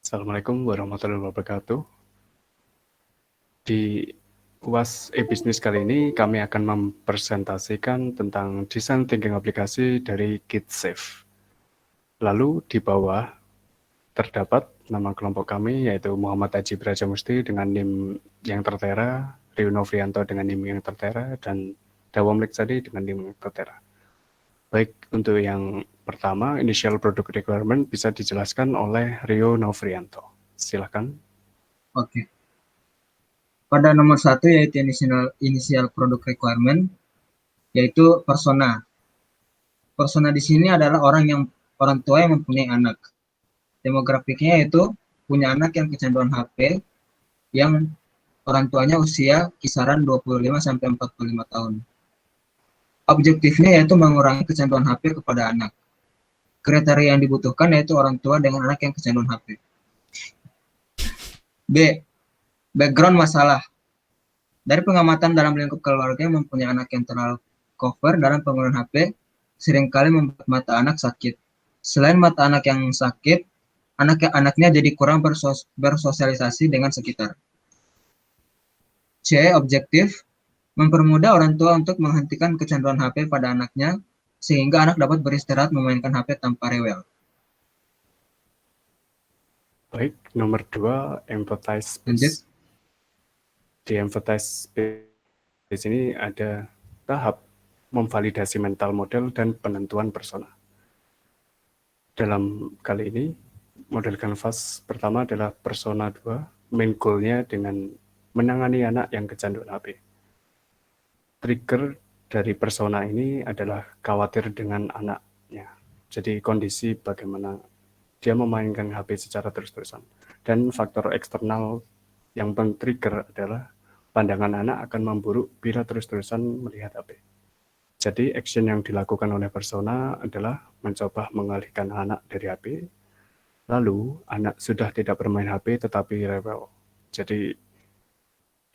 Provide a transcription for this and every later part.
Assalamualaikum warahmatullahi wabarakatuh. Di UAS e-Business kali ini kami akan mempresentasikan tentang desain thinking aplikasi dari KitSafe. Lalu di bawah terdapat nama kelompok kami yaitu Muhammad Haji Brajamusti dengan NIM yang tertera, Rio Novrianto dengan NIM yang tertera, dan Dawam Liksadi dengan NIM yang tertera. Baik, untuk yang pertama, initial product requirement bisa dijelaskan oleh Rio Novrianto. Silakan. Oke. Pada nomor 1 yaitu initial product requirement, yaitu persona. Persona di sini adalah orang tua yang mempunyai anak. Demografiknya yaitu punya anak yang kecanduan HP, yang orang tuanya usia kisaran 25 sampai 45 tahun. Objektifnya yaitu mengurangi kecanduan HP kepada anak. Kriteria yang dibutuhkan yaitu orang tua dengan anak yang kecanduan HP. B. Background masalah. Dari pengamatan dalam lingkup keluarga yang mempunyai anak yang terlalu cover dalam penggunaan HP, seringkali membuat mata anak sakit. Selain mata anak yang sakit, anaknya jadi kurang bersosialisasi dengan sekitar. C. Objektif. Mempermudah orang tua untuk menghentikan kecanduan HP pada anaknya, sehingga anak dapat beristirahat memainkan HP tanpa rewel. Baik, nomor 2, empathize space. Di empathize space di sini ada tahap memvalidasi mental model dan penentuan persona. Dalam kali ini, model canvas pertama adalah persona 2, main goal-nya dengan menangani anak yang kecanduan HP. Trigger dari persona ini adalah khawatir dengan anaknya. Jadi kondisi bagaimana dia memainkan HP secara terus-terusan. Dan faktor eksternal yang men-trigger adalah pandangan anak akan memburuk bila terus-terusan melihat HP. Jadi action yang dilakukan oleh persona adalah mencoba mengalihkan anak dari HP. Lalu anak sudah tidak bermain HP tetapi rewel. Jadi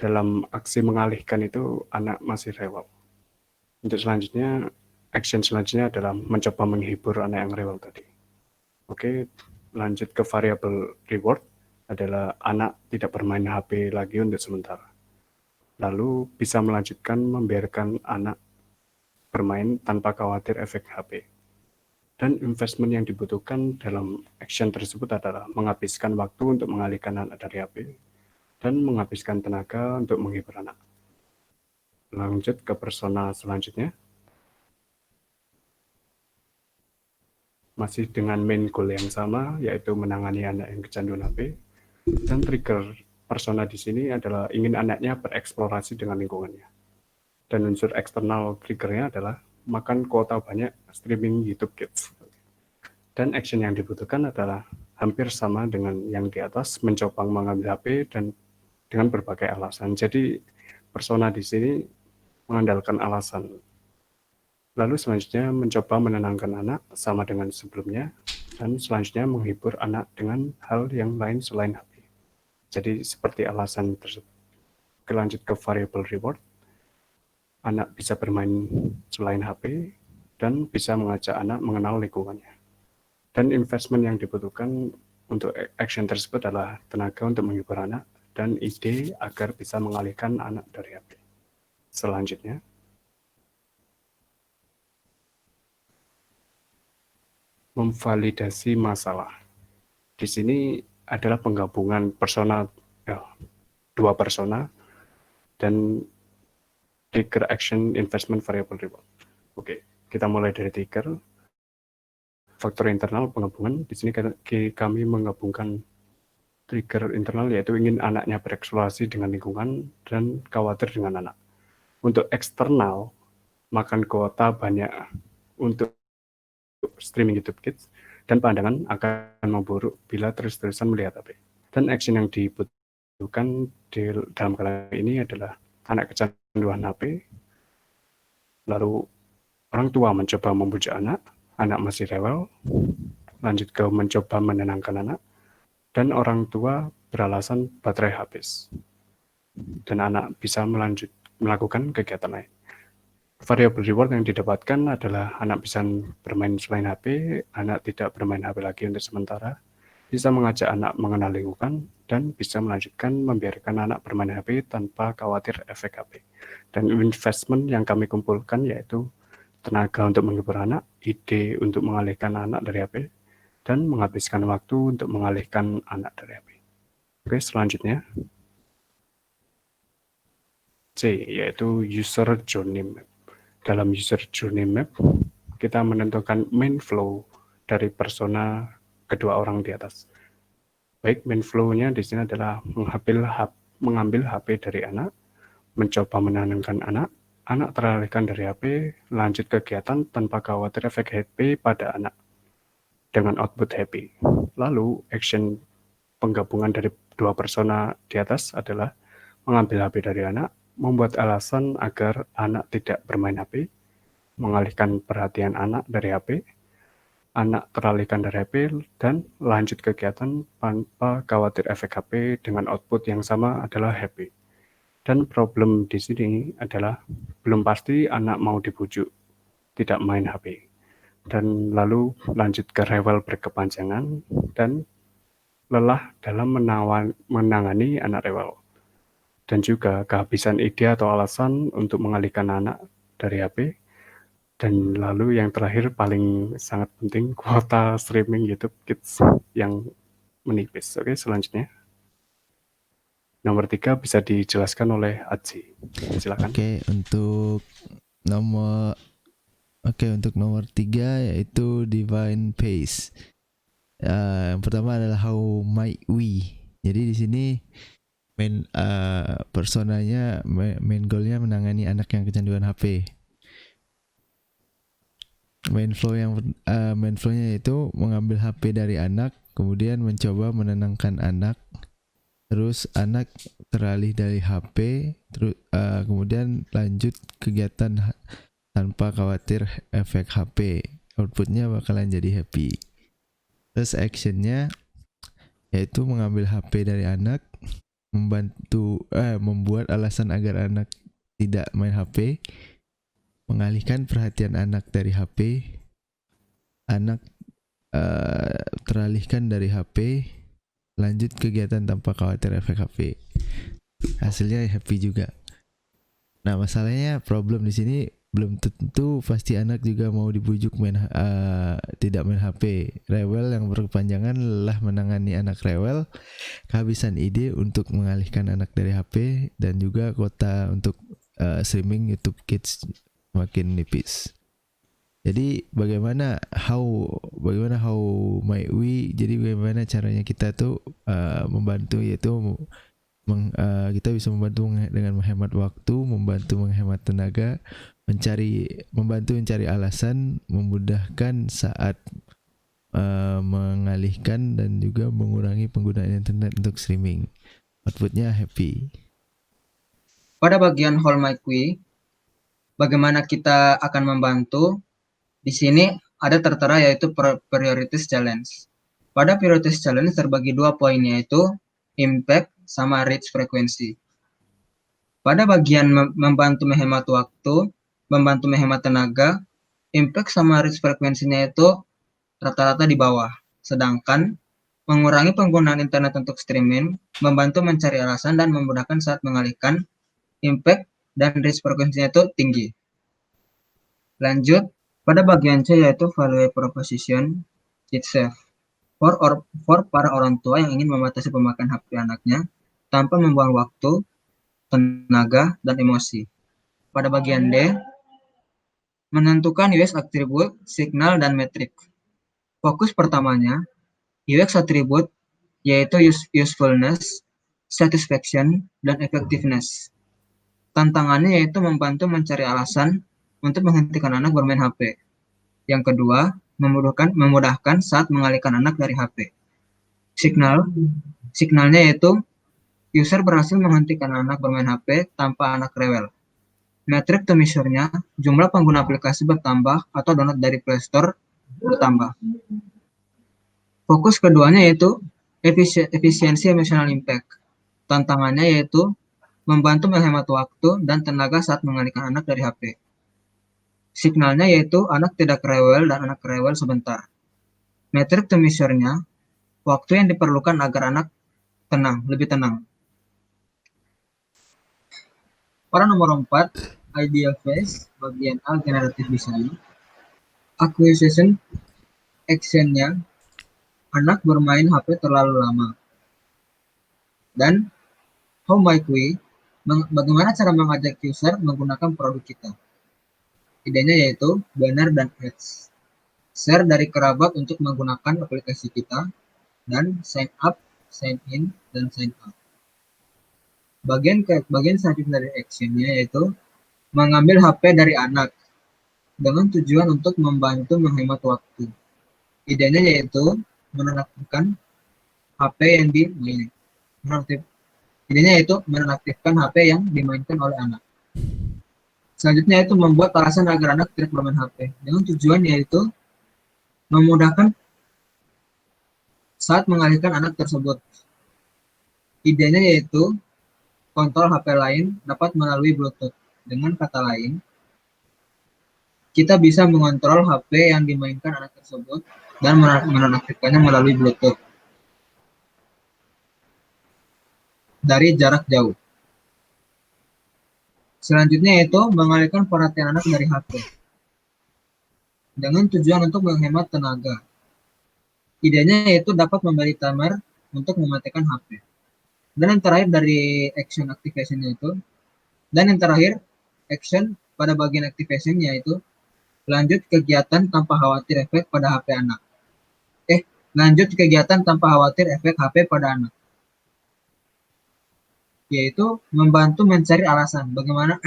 dalam aksi mengalihkan itu anak masih rewel. Untuk selanjutnya, action selanjutnya adalah mencoba menghibur anak yang rewel tadi. Oke, lanjut ke variabel reward adalah anak tidak bermain HP lagi untuk sementara. Lalu bisa melanjutkan membiarkan anak bermain tanpa khawatir efek HP. Dan investment yang dibutuhkan dalam action tersebut adalah menghabiskan waktu untuk mengalihkan anak dari HP dan menghabiskan tenaga untuk menghibur anak. Lanjut ke persona selanjutnya. Masih dengan main goal yang sama, yaitu menangani anak yang kecanduan HP. Dan trigger persona di sini adalah ingin anaknya bereksplorasi dengan lingkungannya. Dan unsur eksternal triggernya adalah makan kuota banyak streaming YouTube Kids. Dan action yang dibutuhkan adalah hampir sama dengan yang di atas, mencoba mengambil HP dan dengan berbagai alasan. Jadi persona di sini mengandalkan alasan. Lalu selanjutnya mencoba menenangkan anak sama dengan sebelumnya, dan selanjutnya menghibur anak dengan hal yang lain selain HP. Jadi seperti alasan tersebut. Lanjut ke variable reward. Anak bisa bermain selain HP dan bisa mengajak anak mengenal lingkungannya. Dan investment yang dibutuhkan untuk action tersebut adalah tenaga untuk menghibur anak dan ide agar bisa mengalihkan anak dari HP. Selanjutnya, memvalidasi masalah. Di sini adalah penggabungan persona, dua persona dan trigger action investment variable reward. Oke, kita mulai dari trigger. Faktor internal penggabungan, di sini kami menggabungkan trigger internal yaitu ingin anaknya bereksplorasi dengan lingkungan dan khawatir dengan anak. Untuk eksternal, makan kuota banyak untuk streaming YouTube Kids dan pandangan akan memburuk bila terus-terusan melihat HP. Dan action yang dibutuhkan dalam kali ini adalah anak kecanduan HP, lalu orang tua mencoba membujuk anak masih rewel, lanjut ke mencoba menenangkan anak, dan orang tua beralasan baterai habis, dan anak bisa melakukan kegiatan lain. Variable reward yang didapatkan adalah anak bisa bermain selain HP, anak tidak bermain HP lagi untuk sementara, bisa mengajak anak mengenal lingkungan, dan bisa melanjutkan membiarkan anak bermain HP tanpa khawatir efek HP. Dan investment yang kami kumpulkan yaitu tenaga untuk menghibur anak, ide untuk mengalihkan anak dari HP, dan menghabiskan waktu untuk mengalihkan anak dari HP. Oke, selanjutnya C, yaitu user journey map. Dalam user journey map, kita menentukan main flow dari persona kedua orang di atas. Baik, main flow-nya di sini adalah mengambil HP dari anak, mencoba menenangkan anak, anak teralihkan dari HP, lanjut kegiatan tanpa khawatir efek HP pada anak dengan output happy. Lalu, action penggabungan dari dua persona di atas adalah mengambil HP dari anak, membuat alasan agar anak tidak bermain HP, mengalihkan perhatian anak dari HP, anak teralihkan dari HP, dan lanjut kegiatan tanpa khawatir efek HP dengan output yang sama adalah happy. Dan problem di sini adalah belum pasti anak mau dibujuk tidak main HP. Dan lalu lanjut ke rewel berkepanjangan dan lelah dalam menangani anak rewel. Dan juga kehabisan ide atau alasan untuk mengalihkan anak dari HP. Dan lalu yang terakhir paling sangat penting, kuota streaming YouTube Kids yang menipis. Oke, selanjutnya. Nomor 3 bisa dijelaskan oleh Aji. Silakan. Untuk nomor 3 yaitu Divine Pace. Yang pertama adalah How Might We. Jadi di sini personanya main goalnya menangani anak yang kecanduan HP. Main flow-nya itu mengambil HP dari anak, kemudian mencoba menenangkan anak, terus anak teralih dari HP, kemudian lanjut kegiatan tanpa khawatir efek HP. Outputnya bakalan jadi happy. Terus actionnya yaitu mengambil HP dari anak, membuat alasan agar anak tidak main HP, mengalihkan perhatian anak dari HP, anak teralihkan dari HP, lanjut kegiatan tanpa khawatir efek HP. Hasilnya happy juga. Nah, masalahnya problem di sini belum tentu pasti anak juga mau dibujuk tidak main HP. Rewel yang berkepanjangan lelah menangani anak rewel, kehabisan ide untuk mengalihkan anak dari HP, dan juga kuota untuk streaming YouTube Kids makin nipis. Jadi bagaimana how might we? Jadi bagaimana caranya kita tuh membantu, yaitu kita bisa membantu dengan menghemat waktu, membantu menghemat tenaga, membantu mencari alasan, memudahkan saat mengalihkan, dan juga mengurangi penggunaan internet untuk streaming. Outputnya happy. Pada bagian How Might We, bagaimana kita akan membantu? Di sini ada tertera yaitu priorities challenge. Pada priorities challenge terbagi 2 poin, yaitu impact sama reach frekuensi. Pada bagian membantu menghemat waktu, membantu menghemat tenaga, impact sama reach frekuensinya itu rata-rata di bawah. Sedangkan mengurangi penggunaan internet untuk streaming, membantu mencari alasan dan memudahkan saat mengalihkan, impact dan reach frekuensinya itu tinggi. Lanjut, pada bagian C yaitu value proposition, it's safe. For para orang tua yang ingin membatasi pemakaian HP anaknya tanpa membuang waktu, tenaga, dan emosi. Pada bagian D, menentukan UX attribute, signal, dan metrik. Fokus pertamanya, UX attribute yaitu usefulness, satisfaction, dan effectiveness. Tantangannya yaitu membantu mencari alasan untuk menghentikan anak bermain HP. Yang kedua, memudahkan saat mengalihkan anak dari HP. Signalnya yaitu user berhasil menghentikan anak bermain HP tanpa anak rewel. Metrik to measure-nya, jumlah pengguna aplikasi bertambah atau download dari Play Store bertambah. Fokus keduanya yaitu efisiensi emotional impact. Tantangannya yaitu membantu menghemat waktu dan tenaga saat mengalihkan anak dari HP. Signalnya yaitu anak tidak rewel dan anak rewel sebentar. Metrik to measure-nya, waktu yang diperlukan agar anak lebih tenang. Pada nomor 4, ideal phase, bagian A, generative design. Acquisition, action-nya, anak bermain HP terlalu lama. Dan how might we, bagaimana cara mengajak user menggunakan produk kita. Idenya yaitu banner dan ads. Share dari kerabat untuk menggunakan aplikasi kita, dan sign up, sign in, dan sign out. Bagian selanjutnya dari actionnya yaitu mengambil HP dari anak dengan tujuan untuk membantu menghemat waktu. Idenya yaitu menonaktifkan HP yang dimainkan. Idenya yaitu menonaktifkan HP yang dimainkan oleh anak. Selanjutnya itu membuat alasan agar anak tidak bermain HP dengan tujuan yaitu memudahkan saat mengalihkan anak tersebut. Idenya yaitu kontrol HP lain dapat melalui Bluetooth. Dengan kata lain, kita bisa mengontrol HP yang dimainkan anak tersebut dan menonaktifkannya melalui Bluetooth dari jarak jauh. Selanjutnya yaitu mengalihkan perhatian anak dari HP dengan tujuan untuk menghemat tenaga. Idenya yaitu dapat memberi timer untuk mematikan HP. Dan yang terakhir dari action activation-nya itu, dan yang terakhir action pada bagian activation yaitu lanjut kegiatan tanpa khawatir efek pada HP anak. Lanjut kegiatan tanpa khawatir efek HP pada anak. Yaitu membantu mencari alasan bagaimana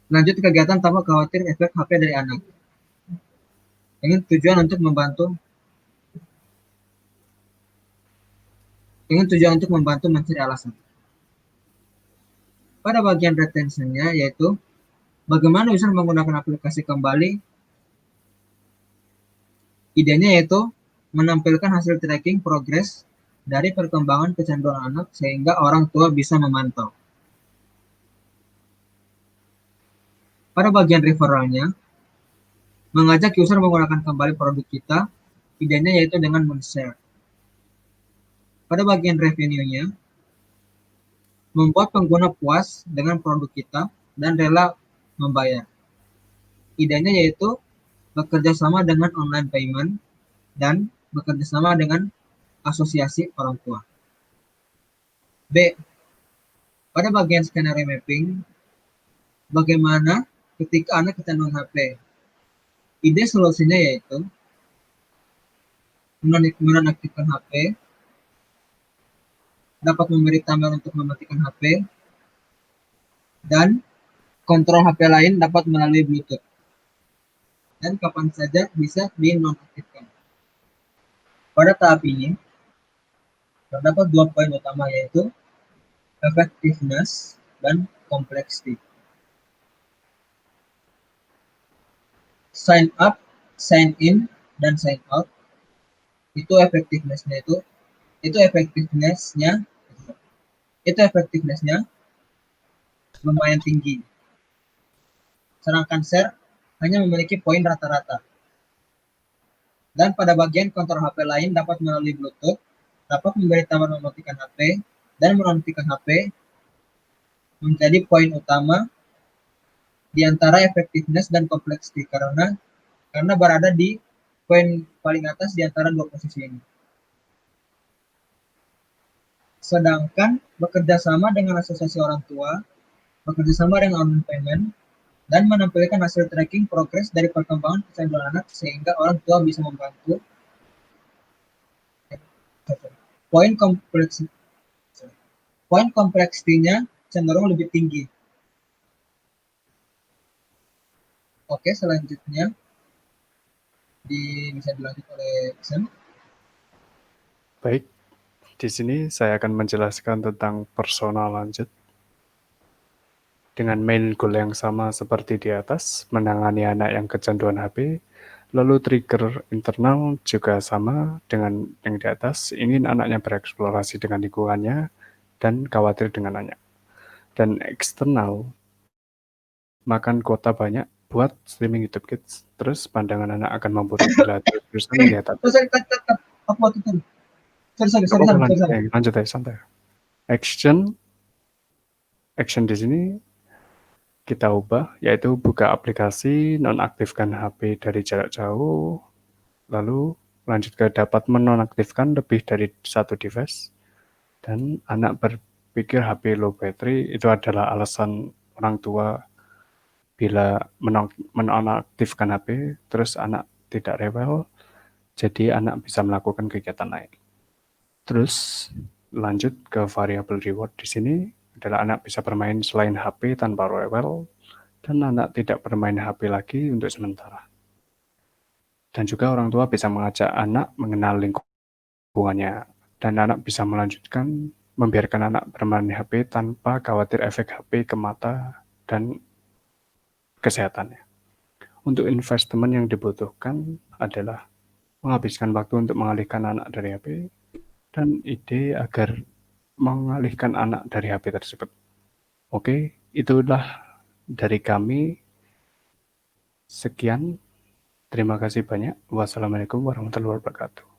lanjut kegiatan tanpa khawatir efek HP dari anak. Dengan tujuan untuk membantu mencari alasan. Pada bagian retention-nya yaitu bagaimana user menggunakan aplikasi kembali. Idenya yaitu menampilkan hasil tracking progress dari perkembangan kecanduan anak sehingga orang tua bisa memantau. Pada bagian referralnya, mengajak user menggunakan kembali produk kita, idenya yaitu dengan men-share. Pada bagian revenue-nya, membuat pengguna puas dengan produk kita dan rela membayar. Idenya yaitu bekerja sama dengan online payment dan bekerja sama dengan asosiasi orang tua. B. Pada bagian skenario mapping, bagaimana ketika anak kecanduan HP. Ide solusinya yaitu menonaktifkan HP, dapat memberi timer untuk mematikan HP, dan kontrol HP lain dapat melalui Bluetooth. Dan kapan saja bisa dinonaktifkan. Pada tahap ini, terdapat 2 poin utama yaitu effectiveness dan complexity. Sign up, sign in, dan sign out itu effectiveness-nya lumayan tinggi. Sedangkan share hanya memiliki poin rata-rata. Dan pada bagian kontrol HP lain dapat melalui Bluetooth, dapat memberi timer mematikan HP, dan menonaktifkan HP menjadi poin utama di antara effectiveness dan complexity karena berada di poin paling atas di antara dua posisi ini. Sedangkan bekerja sama dengan asosiasi orang tua, bekerja sama dengan online payment, dan menampilkan hasil tracking progress dari perkembangan kecanduan anak sehingga orang tua bisa membantu. Poin kompleksitinya cenderung lebih tinggi. Oke, selanjutnya bisa dilanjut oleh Sam. Baik, di sini saya akan menjelaskan tentang persona lanjut. Dengan main goal yang sama seperti di atas, menangani anak yang kecanduan HP, lalu trigger internal juga sama dengan yang di atas, ingin anaknya bereksplorasi dengan lingkungannya dan khawatir dengan anak. Dan eksternal, makan kuota banyak buat streaming YouTube Kids, terus pandangan anak akan memburuk bila terus melihat. Apa tuh tadi? Sorry, Nggak apa-apa, sorry. lanjut aja santai. Action di sini kita ubah, yaitu buka aplikasi, nonaktifkan HP dari jarak jauh, lalu lanjut ke dapat menonaktifkan lebih dari satu device, dan anak berpikir HP low battery itu adalah alasan orang tua bila menonaktifkan HP, terus anak tidak rewel, jadi anak bisa melakukan kegiatan lain. Terus lanjut ke variabel reward di sini adalah anak bisa bermain selain HP tanpa rewel, dan anak tidak bermain HP lagi untuk sementara. Dan juga orang tua bisa mengajak anak mengenal lingkungannya, dan anak bisa melanjutkan membiarkan anak bermain HP tanpa khawatir efek HP ke mata dan kesehatannya. Untuk investment yang dibutuhkan adalah menghabiskan waktu untuk mengalihkan anak dari HP, dan ide agar mengalihkan anak dari HP tersebut. Oke, itulah dari kami. Sekian, terima kasih banyak. Wassalamualaikum warahmatullahi wabarakatuh.